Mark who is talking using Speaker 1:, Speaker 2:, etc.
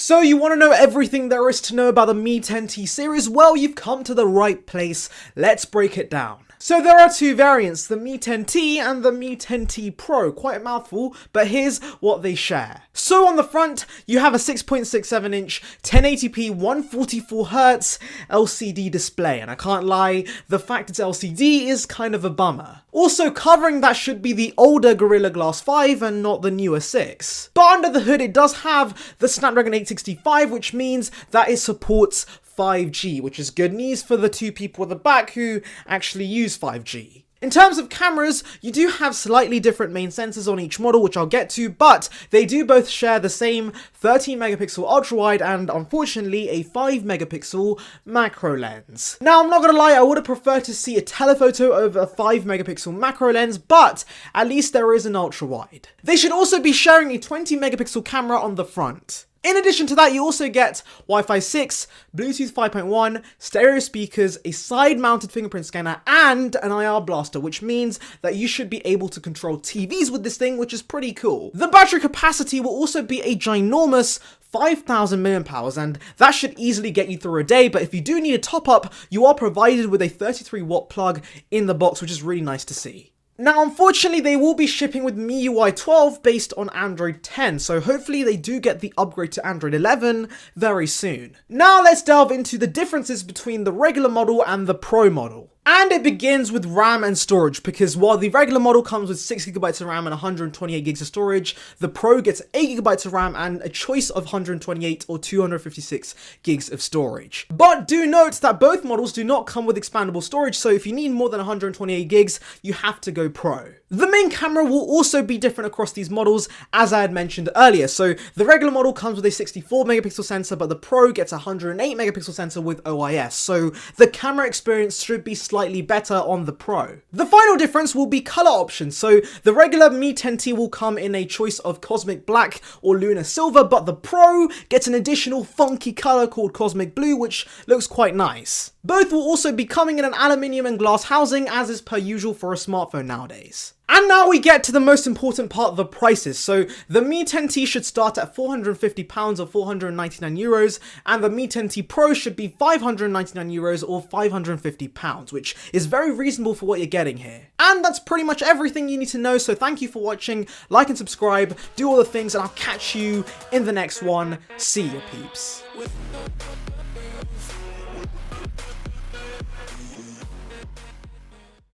Speaker 1: So you want to know everything there is to know about the Mi 10T series? Well, you've come to the right place. Let's break it down. So there are two variants, the Mi 10T and the Mi 10T Pro. Quite a mouthful, but here's what they share. So on the front, you have a 6.67 inch 1080p 144Hz LCD display, and I can't lie, the fact it's LCD is kind of a bummer. Also covering that should be the older Gorilla Glass 5 and not the newer 6. But under the hood it does have the Snapdragon 865, which means that it supports 5G, which is good news for the two people at the back who actually use 5G. In terms of cameras, you do have slightly different main sensors on each model, which I'll get to, but they do both share the same 13 megapixel ultra-wide and unfortunately a 5 megapixel macro lens. Now, I'm not gonna lie, I would have preferred to see a telephoto over a 5 megapixel macro lens, but at least there is an ultra-wide. They should also be sharing a 20 megapixel camera on the front. In addition to that, you also get Wi-Fi 6, Bluetooth 5.1, stereo speakers, a side-mounted fingerprint scanner, and an IR blaster, which means that you should be able to control TVs with this thing, which is pretty cool. The battery capacity will also be a ginormous 5,000 mAh, and that should easily get you through a day, but if you do need a top-up, you are provided with a 33-watt plug in the box, which is really nice to see. Now, unfortunately, they will be shipping with MIUI 12 based on Android 10, so hopefully they do get the upgrade to Android 11 very soon. Now, let's delve into the differences between the regular model and the Pro model. And it begins with RAM and storage, because while the regular model comes with 6GB of RAM and 128GB of storage, the Pro gets 8GB of RAM and a choice of 128 or 256GB of storage. But do note that both models do not come with expandable storage, so if you need more than 128GB, you have to go Pro. The main camera will also be different across these models, as I had mentioned earlier. So the regular model comes with a 64 megapixel sensor, but the Pro gets a 108 megapixel sensor with OIS. So the camera experience should be slightly better on the Pro. The final difference will be color options. So the regular Mi 10T will come in a choice of Cosmic Black or Lunar Silver, but the Pro gets an additional funky color called Cosmic Blue, which looks quite nice. Both will also be coming in an aluminium and glass housing, as is per usual for a smartphone nowadays. And now we get to the most important part, the prices. So the Mi 10T should start at £450 or 499 euros, and the Mi 10T Pro should be 599 euros or 550 pounds, which is very reasonable for what you're getting here. And that's pretty much everything you need to know, so thank you for watching, like and subscribe, do all the things, and I'll catch you in the next one. See you, peeps.